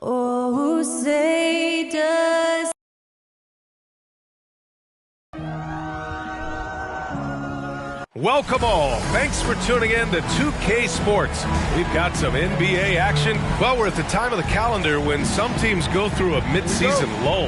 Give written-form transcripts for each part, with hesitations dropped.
Oh, say does. Welcome all. Thanks for tuning in to 2K Sports. We've got some NBA action. Well, we're at the time of the calendar when some teams go through a midseason lull.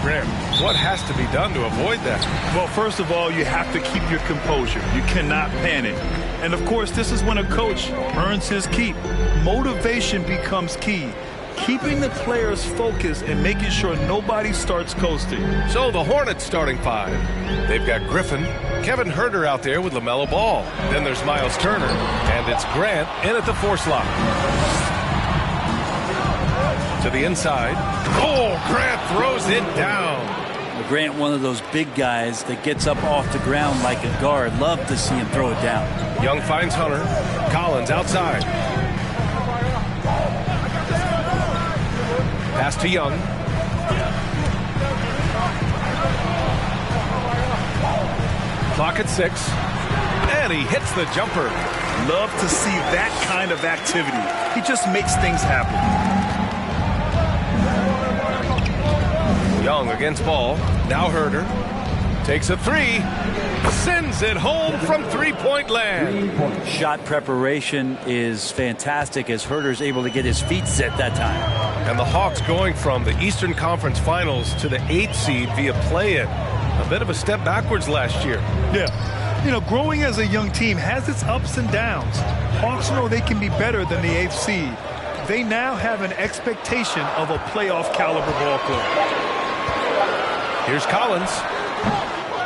Graham, what has to be done to avoid that? Well, first of all, you have to keep your composure. You cannot panic. And, of course, this is when a coach earns his keep. Motivation becomes key. Keeping the players focused and making sure nobody starts coasting. So the Hornets starting five. They've got Griffin, Kevin Huerter out there with LaMelo Ball. Then there's Miles Turner, and it's Grant in at the 4 slot. To the inside. Oh, Grant throws it down. Grant, one of those big guys that gets up off the ground like a guard. Love to see him throw it down. Young finds Hunter. Collins outside. Pass to Young. Clock at 6. And he hits the jumper. Love to see that kind of activity. He just makes things happen. Young against Ball. Now Huerter. Takes a 3. Sends it home from three-point land. Shot preparation is fantastic as Huerter's able to get his feet set that time. And the Hawks going from the Eastern Conference Finals to the 8th seed via play-in. A bit of a step backwards last year. Yeah. You know, growing as a young team has its ups and downs. Hawks know they can be better than the 8th seed. They now have an expectation of a playoff caliber ball club. Here's Collins.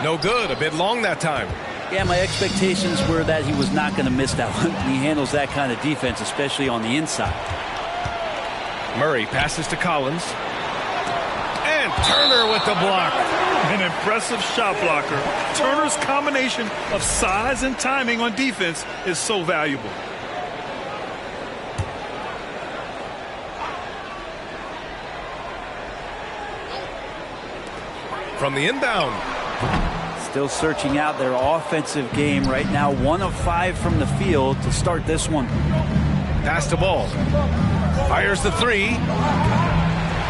No good. A bit long that time. Yeah, my expectations were that he was not going to miss that one. He handles that kind of defense, especially on the inside. Murray passes to Collins. And Turner with the block. An impressive shot blocker. Turner's combination of size and timing on defense is so valuable. From the inbound. Still searching out their offensive game right now. 1 of 5 from the field to start this one. Pass to Ball. Fires the 3.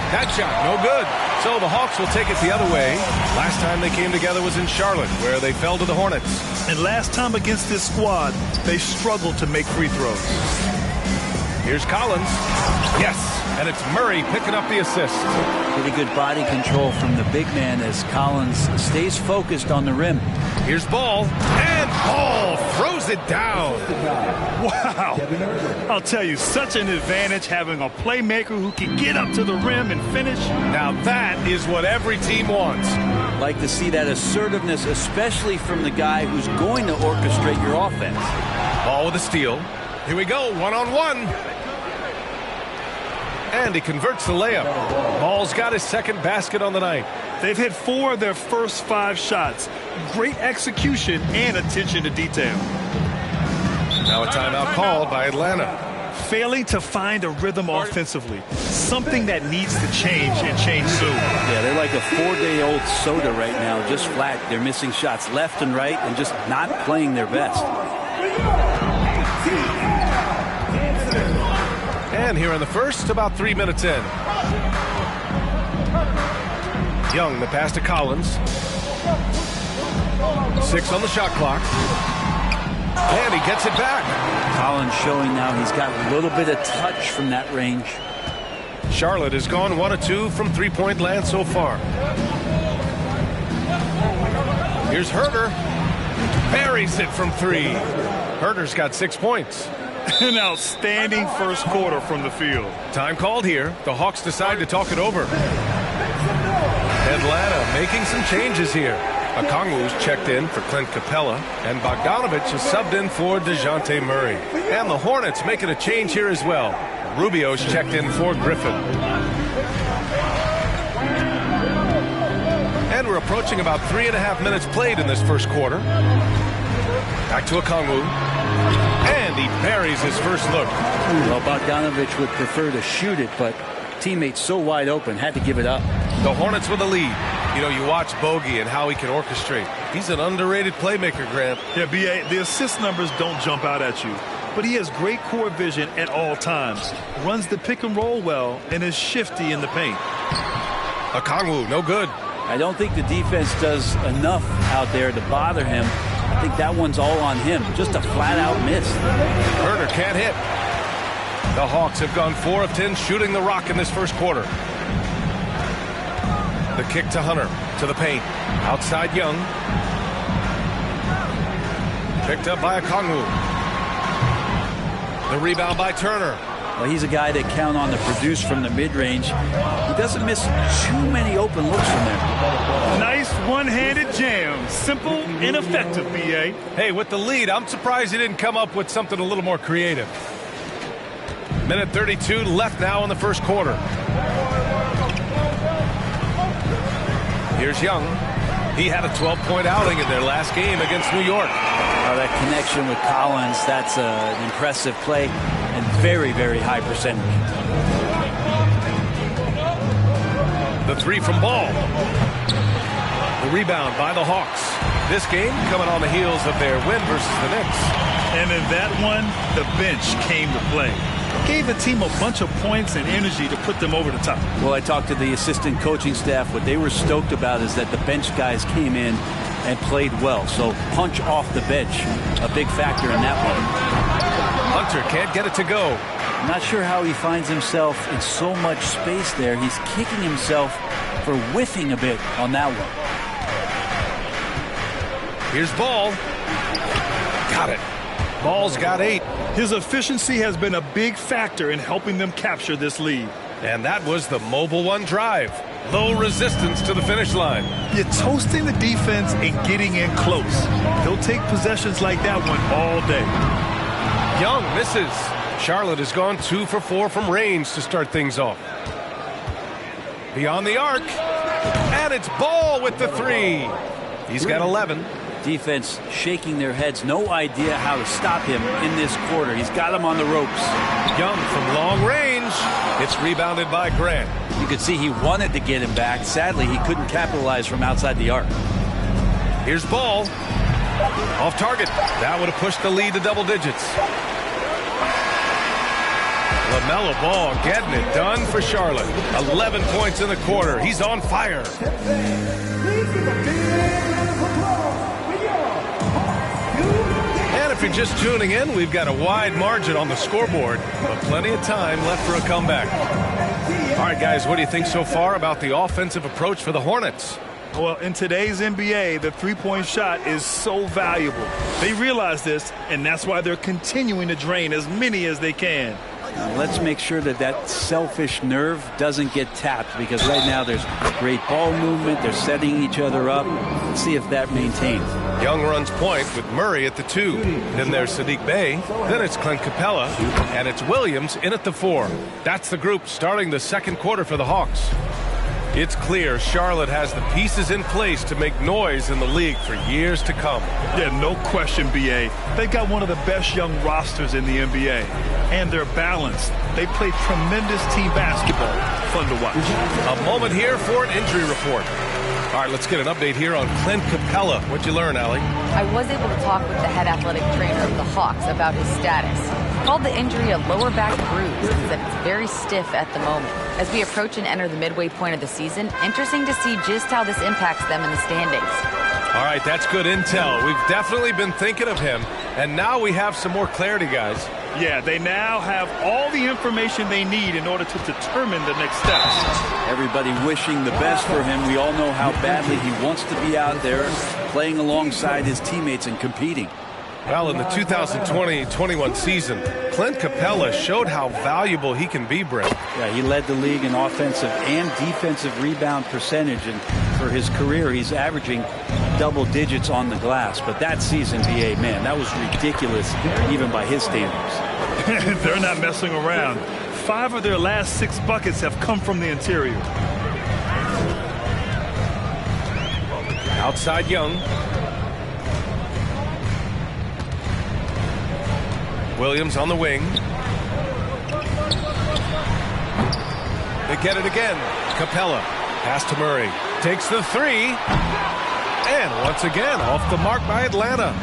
That shot, no good. So the Hawks will take it the other way. Last time they came together was in Charlotte, where they fell to the Hornets. And last time against this squad, they struggled to make free throws. Here's Collins. Yes, and it's Murray picking up the assist. Pretty good body control from the big man as Collins stays focused on the rim. Here's Ball, and Ball throws it down. Wow. I'll tell you, such an advantage having a playmaker who can get up to the rim and finish. Now that is what every team wants. Like to see that assertiveness, especially from the guy who's going to orchestrate your offense. Ball with a steal. Here we go, one-on-one. And he converts the layup. Ball's got his second basket on the night. They've hit 4 of their first 5 shots. Great execution and attention to detail. Now a timeout called by Atlanta. Failing to find a rhythm offensively. Something that needs to change and change soon. Yeah, they're like a 4-day-old soda right now, just flat. They're missing shots left and right and just not playing their best. And here in the first, about 3 minutes in. Young, the pass to Collins. 6 on the shot clock. And he gets it back. Collins showing now he's got a little bit of touch from that range. Charlotte has gone 1 of 2 from three-point land so far. Here's Huerter. Buries it from 3. Huerter's got 6 points. An outstanding first quarter from the field. Time called here. The Hawks decide to talk it over. Atlanta making some changes here. Okongwu's checked in for Clint Capella, and Bogdanovich is subbed in for DeJounte Murray. And the Hornets making a change here as well. Rubio's checked in for Griffin. And we're approaching about 3.5 minutes played in this first quarter. Back to Okongwu. And he buries his first look. Well, Bogdanovich would prefer to shoot it, but teammates so wide open, had to give it up. The Hornets with a lead. You know, you watch Bogey and how he can orchestrate. He's an underrated playmaker, Grant. Yeah, B.A., the assist numbers don't jump out at you. but he has great core vision at all times. Runs the pick and roll well and is shifty in the paint. Okongwu, no good. I don't think the defense does enough out there to bother him. I think that one's all on him. Just a flat-out miss. Herder can't hit. The Hawks have gone 4 of 10 shooting the rock in this first quarter. The kick to Hunter, to the paint. Outside Young. Picked up by Okongwu. The rebound by Turner. Well, he's a guy that count on to produce from the mid-range. He doesn't miss too many open looks from there. Nice one-handed jam. Simple and effective, B.A. Hey, with the lead, I'm surprised he didn't come up with something a little more creative. Minute 32 left now in the first quarter. Here's Young. He had a 12-point outing in their last game against New York. That connection with Collins, that's an impressive play and very, very high percentage. The three from Ball. The rebound by the Hawks. This game coming on the heels of their win versus the Knicks. And in that one, the bench came to play. Gave the team a bunch of points and energy to put them over the top. Well, I talked to the assistant coaching staff. What they were stoked about is that the bench guys came in and played well. So punch off the bench, a big factor in that one. Hunter can't get it to go. I'm not sure how he finds himself in so much space there. He's kicking himself for whiffing a bit on that one. Here's Ball. Got it. Ball's got 8. His efficiency has been a big factor in helping them capture this lead. And that was the Mobile One drive. Low resistance to the finish line. You're toasting the defense and getting in close. They'll take possessions like that one all day. Young misses. Charlotte has gone 2 for 4 from range to start things off. Beyond the arc. And it's Ball with the 3. He's got 11. Defense shaking their heads. No idea how to stop him in this quarter. He's got him on the ropes. Young from long range. It's rebounded by Grant. You could see he wanted to get him back. Sadly, he couldn't capitalize from outside the arc. Here's Ball. Off target. That would have pushed the lead to double digits. LaMelo Ball getting it done for Charlotte. 11 points in the quarter. He's on fire. And if you're just tuning in, we've got a wide margin on the scoreboard, but plenty of time left for a comeback. All right, guys, what do you think so far about the offensive approach for the Hornets? Well, in today's NBA, the three-point shot is so valuable. They realize this, and that's why they're continuing to drain as many as they can. Let's make sure that that selfish nerve doesn't get tapped, because right now there's great ball movement. They're setting each other up. Let's see if that maintains. Young runs point with Murray at the 2. Then there's Sadiq Bey. Then it's Clint Capella. And it's Williams in at the 4. That's the group starting the second quarter for the Hawks. It's clear Charlotte has the pieces in place to make noise in the league for years to come. Yeah, no question, B.A. They've got one of the best young rosters in the NBA. And they're balanced. They play tremendous team basketball. Fun to watch. A moment here for an injury report. All right, let's get an update here on Clint Capella. What'd you learn, Allie? I was able to talk with the head athletic trainer of the Hawks about his status. He called the injury a lower back bruise and said it's very stiff at the moment. As we approach and enter the midway point of the season, interesting to see just how this impacts them in the standings. All right, that's good intel. We've definitely been thinking of him, and now we have some more clarity, guys. Yeah, they now have all the information they need in order to determine the next steps. Everybody wishing the best for him. We all know how badly he wants to be out there playing alongside his teammates and competing. Well, in the 2020-21 season, Clint Capella showed how valuable he can be, Brent. Yeah, he led the league in offensive and defensive rebound percentage, and for his career, he's averaging double digits on the glass. But that season, B.A., man, that was ridiculous, even by his standards. They're not messing around. 5 of their last 6 buckets have come from the interior. Outside Young. Williams on the wing. They get it again. Capella. Pass to Murray. Takes the 3. And once again, off the mark by Atlanta.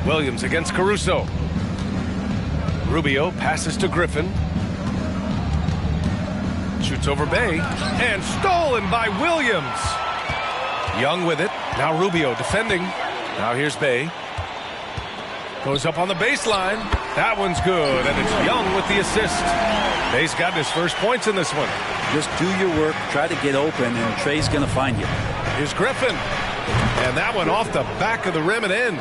Williams against Caruso. Rubio passes to Griffin. Shoots over Bay. And stolen by Williams. Young with it. Now Rubio defending. Now here's Bay. Goes up on the baseline. That one's good. And it's Young with the assist. Bay's got his first points in this one. Just do your work. Try to get open, and Trey's going to find you. Here's Griffin. And that one off the back of the rim and in.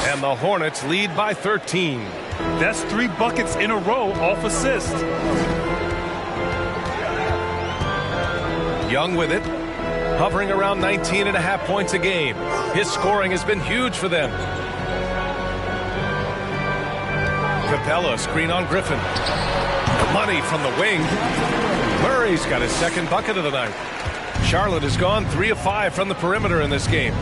And the Hornets lead by 13. That's 3 buckets in a row off assist. Young with it. Hovering around 19.5 points a game. His scoring has been huge for them. Capella screen on Griffin. Money from the wing. Murray's got his second bucket of the night. Charlotte has gone 3 of 5 from the perimeter in this game.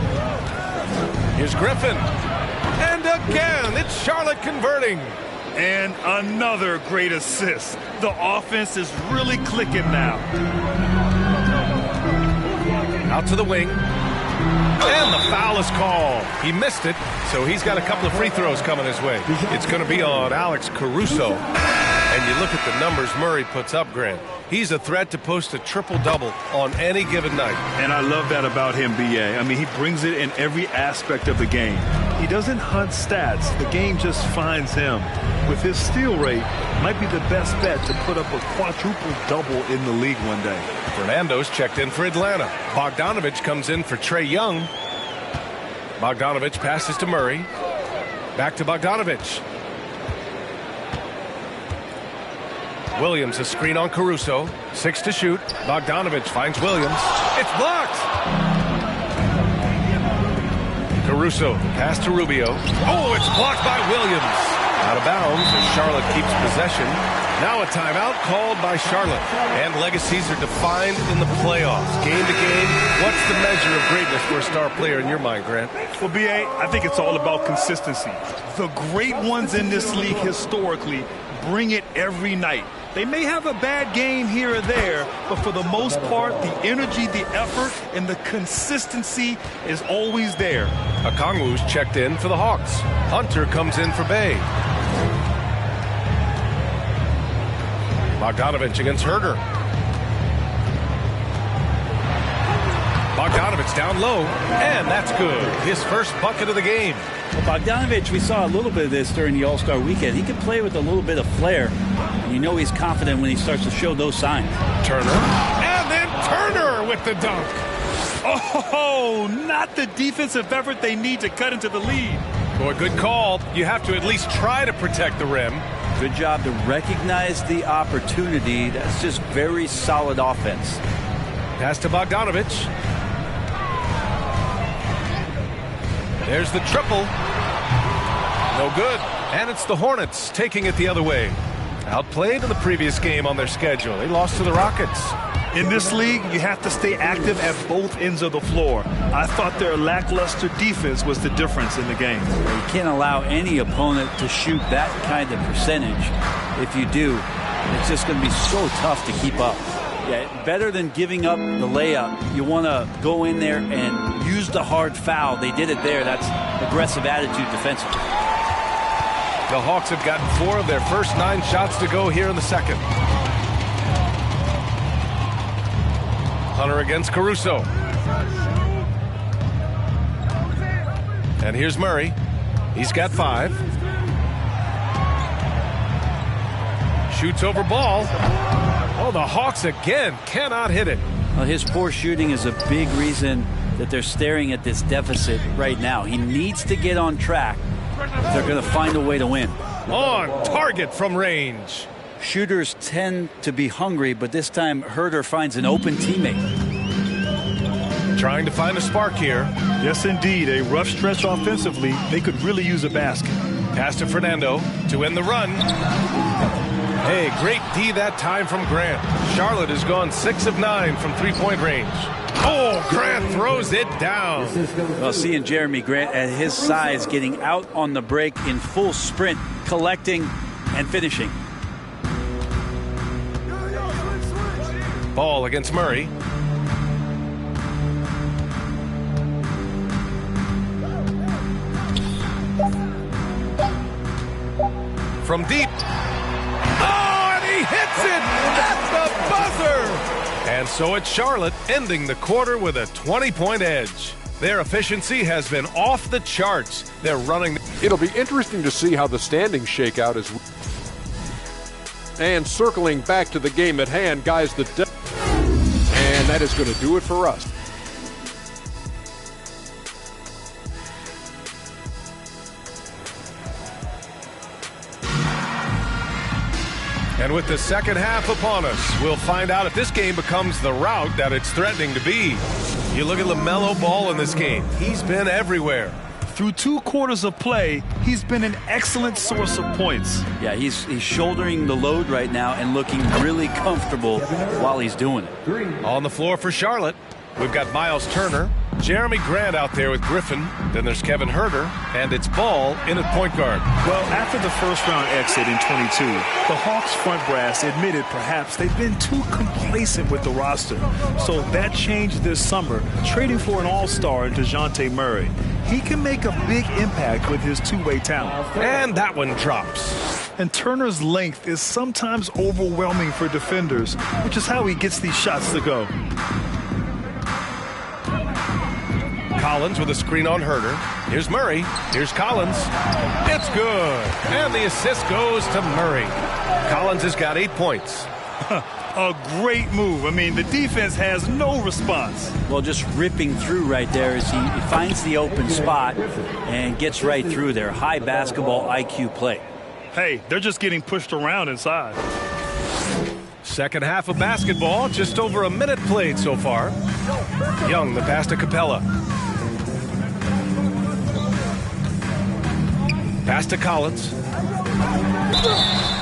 Here's Griffin. And again, it's Charlotte converting. And another great assist. The offense is really clicking now. Out to the wing. And the foul is called. He missed it, so he's got a couple of free throws coming his way. It's going to be on Alex Caruso. And you look at the numbers Murray puts up, Grant. He's a threat to post a triple-double on any given night. And I love that about him, B.A. I mean, he brings it in every aspect of the game. He doesn't hunt stats. The game just finds him. With his steal rate, might be the best bet to put up a quadruple-double in the league one day. Fernando's checked in for Atlanta. Bogdanovich comes in for Trey Young. Bogdanovich passes to Murray. Back to Bogdanovich. Williams a screen on Caruso. 6 to shoot. Bogdanovich finds Williams. It's blocked. Caruso pass to Rubio. Oh, it's blocked by Williams. Out of bounds as Charlotte keeps possession. Now a timeout called by Charlotte. And legacies are defined in the playoffs. Game to game, what's the measure of greatness for a star player in your mind, Grant? Well, B.A., I think it's all about consistency. The great ones in this league historically bring it every night. They may have a bad game here or there, but for the most part, the energy, the effort, and the consistency is always there. Okongwu's checked in for the Hawks. Hunter comes in for Bay. Bogdanovich against Herder. Bogdanovich down low, and that's good. His first bucket of the game. Well, Bogdanovich, we saw a little bit of this during the All-Star weekend. He can play with a little bit of flair. And you know he's confident when he starts to show those signs. Turner. And then Turner with the dunk. Oh, not the defensive effort they need to cut into the lead. Boy, good call. You have to at least try to protect the rim. Good job to recognize the opportunity. That's just very solid offense. Pass to Bogdanovich. There's the triple. No good. And it's the Hornets taking it the other way. Outplayed in the previous game on their schedule. They lost to the Rockets. In this league, you have to stay active at both ends of the floor. I thought their lackluster defense was the difference in the game. You can't allow any opponent to shoot that kind of percentage. If you do, it's just going to be so tough to keep up. Yeah, better than giving up the layup. You want to go in there and use the hard foul. They did it there. That's aggressive attitude defensively. The Hawks have gotten 4 of their first 9 shots to go here in the second. Hunter against Caruso. And here's Murray. He's got 5. Shoots over ball. Oh, the Hawks again cannot hit it. Well, his poor shooting is a big reason that they're staring at this deficit right now. He needs to get on track if they're going to find a way to win. On target from range. Shooters tend to be hungry, but this time Herder finds an open teammate. Trying to find a spark here. Yes, indeed. A rough stretch offensively. They could really use a basket. Pass to Fernando to end the run. Hey, great D that time from Grant. Charlotte has gone 6 of 9 from three-point range. Oh, Grant throws it down. Well, seeing Jeremy Grant at his size getting out on the break in full sprint, collecting and finishing. Ball against Murray. from deep. Oh, and he hits it at the buzzer! And so it's Charlotte ending the quarter with a 20-point edge. Their efficiency has been off the charts. They're running. It'll be interesting to see how the standings shake out as. And circling back to the game at hand, guys, and that is going to do it for us. And with the second half upon us, we'll find out if this game becomes the rout that it's threatening to be. You look at LaMelo Ball in this game. He's been everywhere. Through 2 quarters of play, he's been an excellent source of points. Yeah, he's shouldering the load right now and looking really comfortable while he's doing it. On the floor for Charlotte, we've got Miles Turner, Jeremy Grant out there with Griffin. Then there's Kevin Huerter, and it's Ball in at point guard. Well, after the first-round exit in 22, the Hawks front brass admitted perhaps they've been too complacent with the roster. So that changed this summer, trading for an all-star in DeJounte Murray. He can make a big impact with his two-way talent. And that one drops. And Turner's length is sometimes overwhelming for defenders, which is how he gets these shots to go. Collins with a screen on Huerter. Here's Murray. Here's Collins. It's good. And the assist goes to Murray. Collins has got 8 points. A great move. I mean, the defense has no response. Well, just ripping through right there as he finds the open spot and gets right through there. High basketball IQ play. Hey, they're just getting pushed around inside. Second half of basketball, just over a minute played so far. Young, the pass to Capella. Pass to Collins.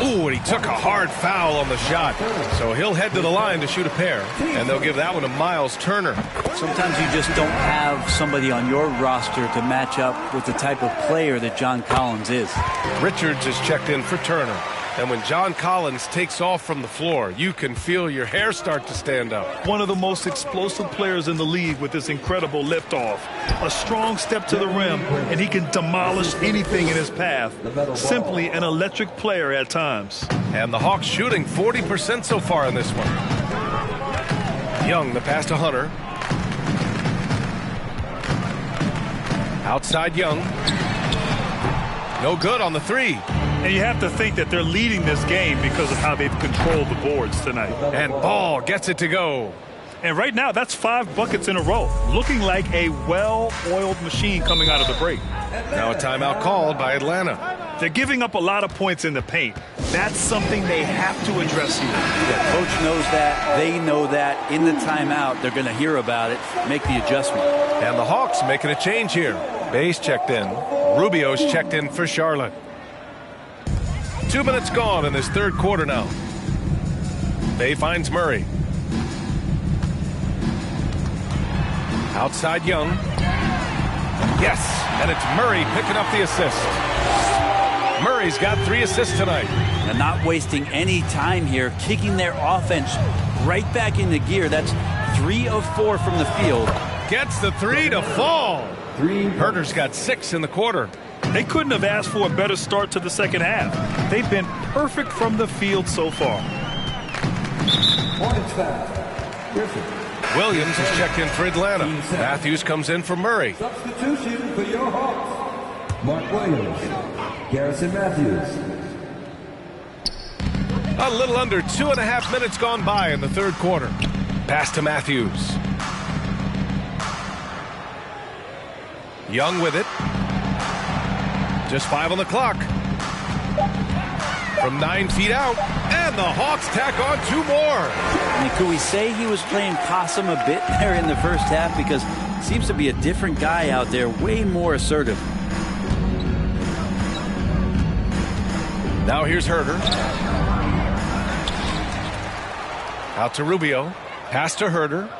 Ooh, and he took a hard foul on the shot. So he'll head to the line to shoot a pair. And they'll give that one to Miles Turner. Sometimes you just don't have somebody on your roster to match up with the type of player that John Collins is. Richards is checked in for Turner. And when John Collins takes off from the floor, you can feel your hair start to stand up. One of the most explosive players in the league with this incredible liftoff. A strong step to the rim, and he can demolish anything in his path. Simply an electric player at times. And the Hawks shooting 40% so far in this one. Young, the pass to Hunter. Outside Young. No good on the three. And you have to think that they're leading this game because of how they've controlled the boards tonight. And Ball gets it to go. And right now, that's 5 buckets in a row. Looking like a well-oiled machine coming out of the break. Now a timeout called by Atlanta. They're giving up a lot of points in the paint. That's something they have to address here. Yeah, coach knows that. They know that. In the timeout, they're going to hear about it, make the adjustment. And the Hawks making a change here. Bay's checked in. Rubio's checked in for Charlotte. 2 minutes gone in this third quarter now. Bay finds Murray. Outside Young. Yes, and it's Murray picking up the assist. Murray's got 3 assists tonight. And not wasting any time here, kicking their offense right back into gear. That's 3 of 4 from the field. Gets the 3 to fall. Huerter's got 6 in the quarter. They couldn't have asked for a better start to the second half. They've been perfect from the field so far. Williams is checked in for Atlanta. Matthews comes in for Murray. Substitution for your Hawks. Mark Williams. Garrison Matthews. A little under 2.5 minutes gone by in the third quarter. Pass to Matthews. Young with it. Just 5 on the clock. From 9 feet out. And the Hawks tack on 2 more. I mean, could we say he was playing possum a bit there in the first half? Because it seems to be a different guy out there, way more assertive. Now here's Huerter. Out to Rubio. Pass to Huerter.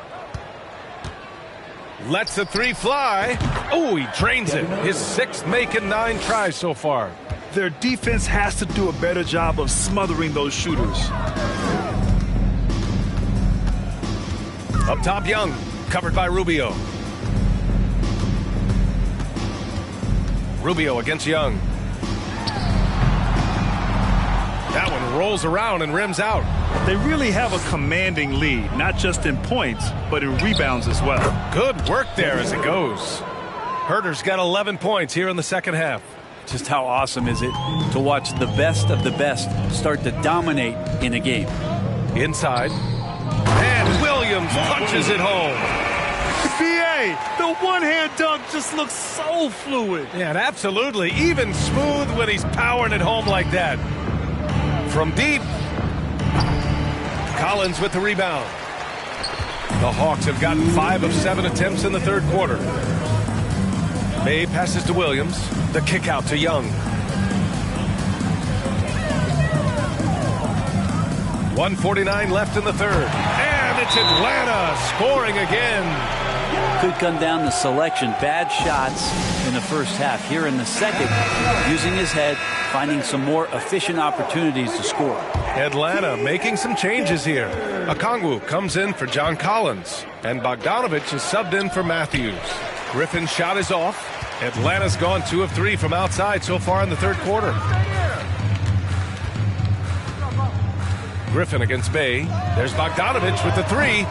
Lets the 3 fly. Oh, he drains it. His 6th make in 9 tries so far. Their defense has to do a better job of smothering those shooters. Up top, Young. Covered by Rubio. Rubio against Young. rolls around and rims out. They really have a commanding lead, not just in points, but in rebounds as well. Good work there as it goes. Herder's got 11 points here in the second half. Just how awesome is it to watch the best of the best start to dominate in a game. Inside. And Williams punches it home. B.A., the one-hand dunk just looks so fluid. Yeah, and absolutely. Even smooth when he's powering it home like that. From deep. Collins with the rebound. The Hawks have gotten 5 of 7 attempts in the third quarter. May passes to Williams. The kick out to Young. 1:49 left in the third. And it's Atlanta scoring again. Could come down to selection. Bad shots in the first half. Here in the second, using his head, finding some more efficient opportunities to score. Atlanta making some changes here. Okongwu comes in for John Collins. And Bogdanovich is subbed in for Matthews. Griffin's shot is off. Atlanta's gone 2 of 3 from outside so far in the third quarter. Griffin against Bay. There's Bogdanovich with the 3.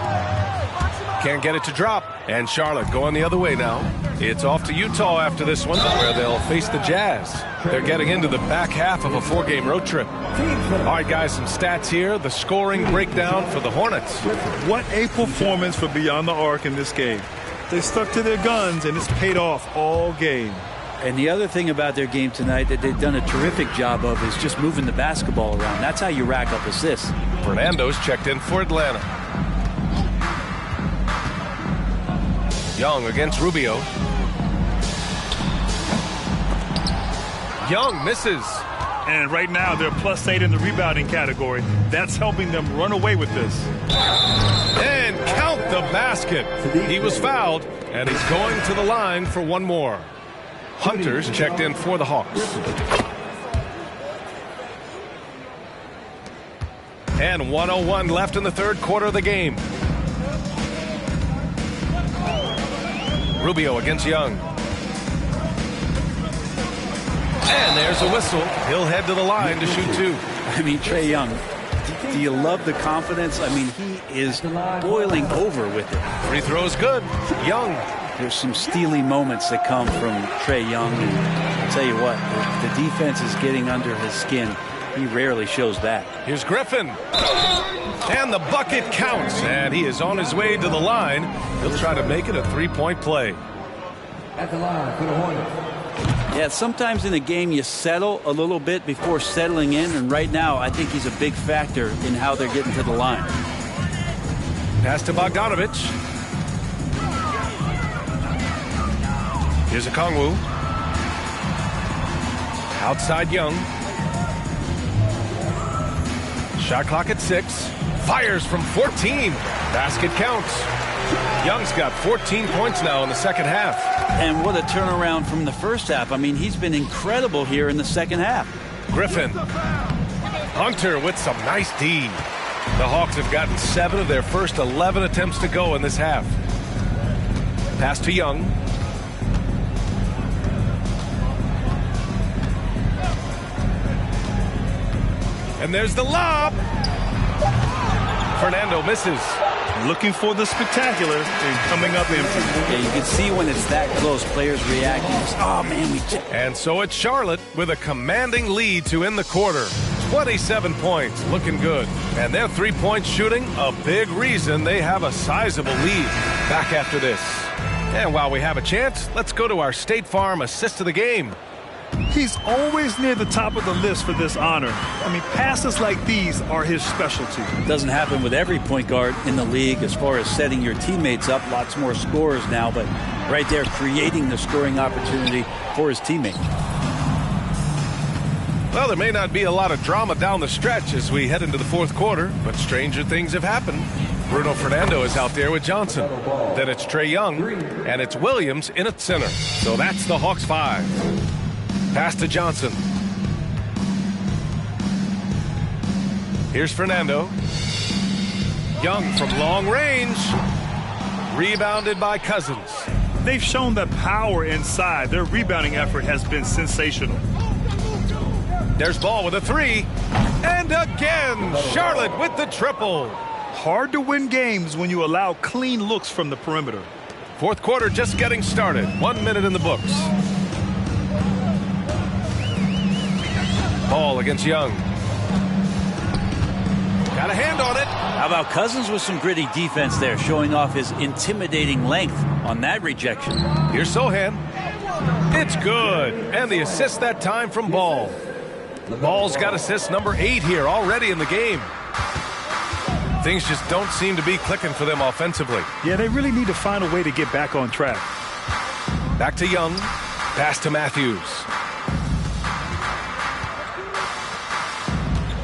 Can't get it to drop. And Charlotte going the other way now. It's off to Utah after this one, where they'll face the Jazz. They're getting into the back half of a 4-game road trip. All right, guys, some stats here. The scoring breakdown for the Hornets. What a performance for Beyond the Arc in this game. They stuck to their guns, and it's paid off all game. And the other thing about their game tonight that they've done a terrific job of is just moving the basketball around. That's how you rack up assists. Fernando's checked in for Atlanta. Young against Rubio. Young misses. And right now, they're +8 in the rebounding category. That's helping them run away with this. And count the basket. He was fouled, and he's going to the line for one more. Hunter's checked in for the Hawks. And 1:01 left in the third quarter of the game. Rubio against Young. And there's a whistle. He'll head to the line to shoot 2. I mean, Trae Young, do you love the confidence? I mean, he is boiling over with it. Free throw's good. Young. There's some steely moments that come from Trae Young. And I'll tell you what, the defense is getting under his skin. He rarely shows that. Here's Griffin. And the bucket counts. And he is on his way to the line. He'll try to make it a 3-point play. At the line for the Hornets. Yeah, sometimes in a game you settle a little bit before settling in. And right now, I think he's a big factor in how they're getting to the line. Pass to Bogdanovich. Here's Okongwu. Outside Young. Shot clock at 6. Fires from 14. Basket counts. Young's got 14 points now in the second half. And what a turnaround from the first half. I mean, he's been incredible here in the second half. Griffin. Hunter with some nice D. The Hawks have gotten 7 of their first 11 attempts to go in this half. Pass to Young. And there's the lob. Fernando misses. Looking for the spectacular and coming up empty. Yeah, you can see when it's that close, players reacting. Oh, man, And so it's Charlotte with a commanding lead to end the quarter. 27 points, looking good. And their 3-point shooting, a big reason they have a sizable lead. Back after this. And while we have a chance, let's go to our State Farm assist of the game. He's always near the top of the list for this honor. I mean, passes like these are his specialty. It doesn't happen with every point guard in the league as far as setting your teammates up. Lots more scorers now, but right there creating the scoring opportunity for his teammate. Well, there may not be a lot of drama down the stretch as we head into the fourth quarter, but stranger things have happened. Bruno Fernando is out there with Johnson. Then it's Trae Young, and it's Williams in at center. So that's the Hawks 5. Pass to Johnson. Here's Fernando. Young from long range. Rebounded by Cousins. They've shown the power inside. Their rebounding effort has been sensational. There's Ball with a 3. And And again, Charlotte with the triple. Hard to win games when you allow clean looks from the perimeter. Fourth quarter just getting started. 1 minute in the books. Ball against Young. Got a hand on it. How about Cousins with some gritty defense there, showing off his intimidating length on that rejection. Here's Sohan. It's good. And the assist that time from Ball. Ball's got assist number 8 here already in the game. Things just don't seem to be clicking for them offensively. Yeah, they really need to find a way to get back on track. Back to Young. Pass to Matthews.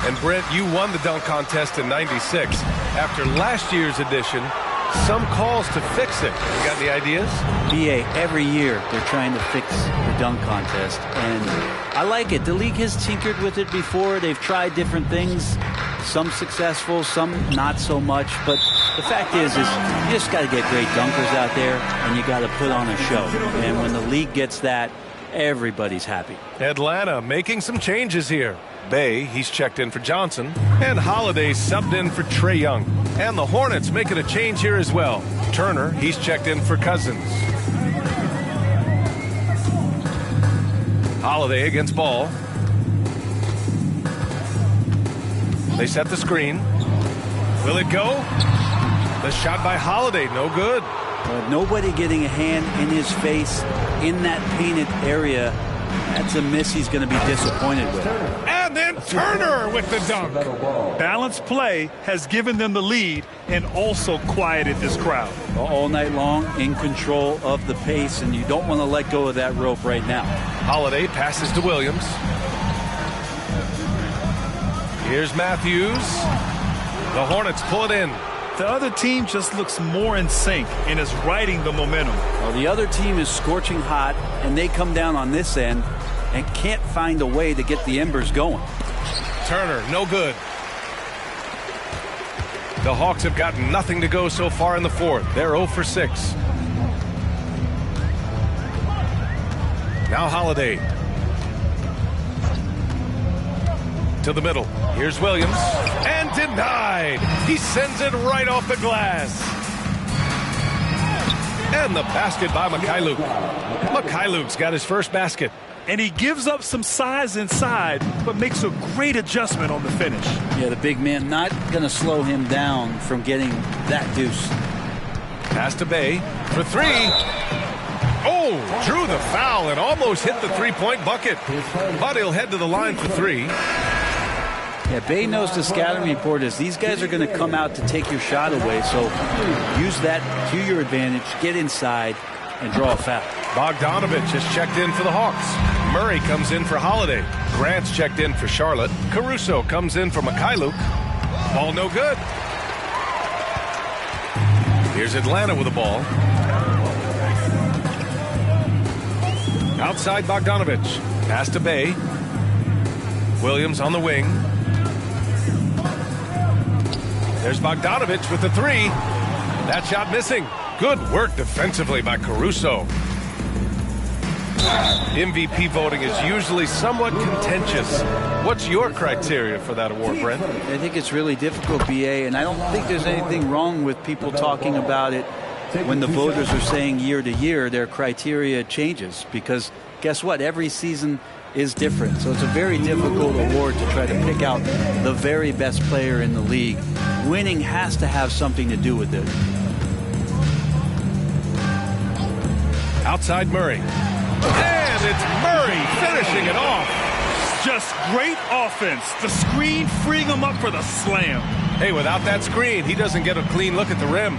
And Brent, you won the dunk contest in '96. After last year's edition, some calls to fix it. You got any ideas? BA, every year they're trying to fix the dunk contest, and I like it. The league has tinkered with it before. They've tried different things, some successful, some not so much. But the fact is you just got to get great dunkers out there, and you got to put on a show. And when the league gets that, everybody's happy. Atlanta making some changes here. Bay, he's checked in for Johnson. And Holiday subbed in for Trae Young. And the Hornets making a change here as well. Turner, he's checked in for Cousins. Holiday against Ball. They set the screen. Will it go? The shot by Holiday, no good. Nobody getting a hand in his face in that painted area. That's a miss he's going to be disappointed with. And then Turner with the dunk. Balanced play has given them the lead and also quieted this crowd. All night long, in control of the pace, and you don't want to let go of that rope right now. Holiday passes to Williams. Here's Matthews. The Hornets pull it in. The other team just looks more in sync and is riding the momentum. Well, the other team is scorching hot, and they come down on this end and can't find a way to get the embers going. Turner, no good. The Hawks have gotten nothing to go so far in the fourth. They're 0 for 6. Now Holiday. To the middle. Here's Williams. And denied. He sends it right off the glass. And the basket by Mikhailuk. Mikhailuk's got his first basket. And he gives up some size inside, but makes a great adjustment on the finish. Yeah, the big man not going to slow him down from getting that deuce. Pass to Bay for 3. Oh, drew the foul and almost hit the three-point bucket. But he'll head to the line for 3. Yeah, Bay knows the scouting report is these guys are going to come out to take your shot away. So use that to your advantage, get inside, and draw a foul. Bogdanovich has checked in for the Hawks. Murray comes in for Holiday. Grant's checked in for Charlotte. Caruso comes in for Mikhailuk. Ball no good. Here's Atlanta with the ball. Outside Bogdanovich. Pass to Bay. Williams on the wing. There's Bogdanovich with the 3. That shot missing. Good work defensively by Caruso. MVP voting is usually somewhat contentious. What's your criteria for that award, Brent? I think it's really difficult, BA, and I don't think there's anything wrong with people talking about it when the voters are saying year to year their criteria changes, because guess what? Every season is different. So it's a very difficult award to try to pick out the very best player in the league. Winning has to have something to do with it. Outside Murray. And it's Murray finishing it off. Just great offense. The screen freeing him up for the slam. Hey, without that screen, he doesn't get a clean look at the rim.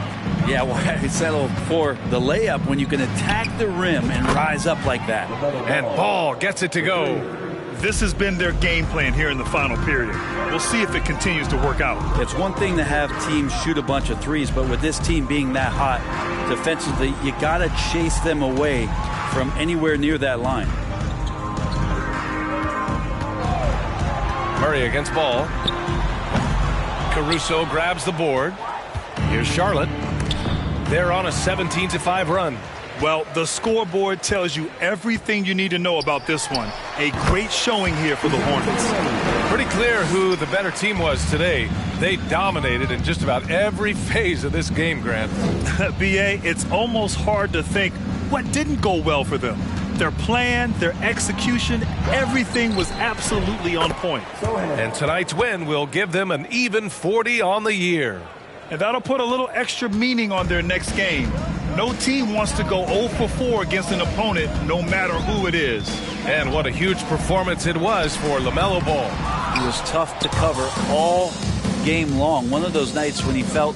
Yeah, why settle for the layup when you can attack the rim and rise up like that? And Ball gets it to go. This has been their game plan here in the final period. We'll see if it continues to work out. It's one thing to have teams shoot a bunch of threes, but with this team being that hot defensively, you got to chase them away from anywhere near that line. Murray against Ball. Caruso grabs the board. Here's Charlotte. They're on a 17-5 run. Well, the scoreboard tells you everything you need to know about this one. A great showing here for the Hornets. Pretty clear who the better team was today. They dominated in just about every phase of this game, Grant. B.A., it's almost hard to think what didn't go well for them. Their plan, their execution, everything was absolutely on point. And tonight's win will give them an even 40 on the year. And that'll put a little extra meaning on their next game. No team wants to go 0 for 4 against an opponent, no matter who it is. And what a huge performance it was for LaMelo Ball. He was tough to cover all game long. One of those nights when he felt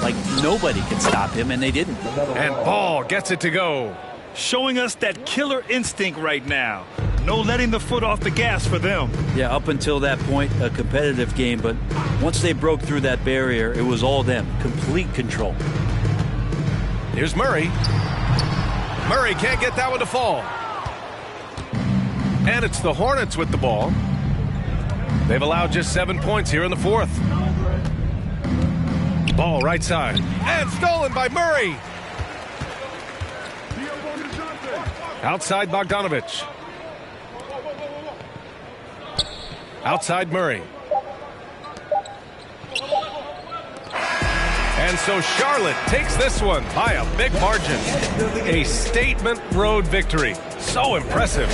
like nobody could stop him, and they didn't. And Ball gets it to go. Showing us that killer instinct right now. No letting the foot off the gas for them. Yeah, up until that point, a competitive game, but once they broke through that barrier, it was all them. Complete control. Here's Murray. Murray can't get that one to fall. And it's the Hornets with the ball. They've allowed just 7 points here in the fourth. Ball right side. And stolen by Murray. Outside Bogdanovich. Outside Murray. And so Charlotte takes this one by a big margin. A statement road victory. So impressive.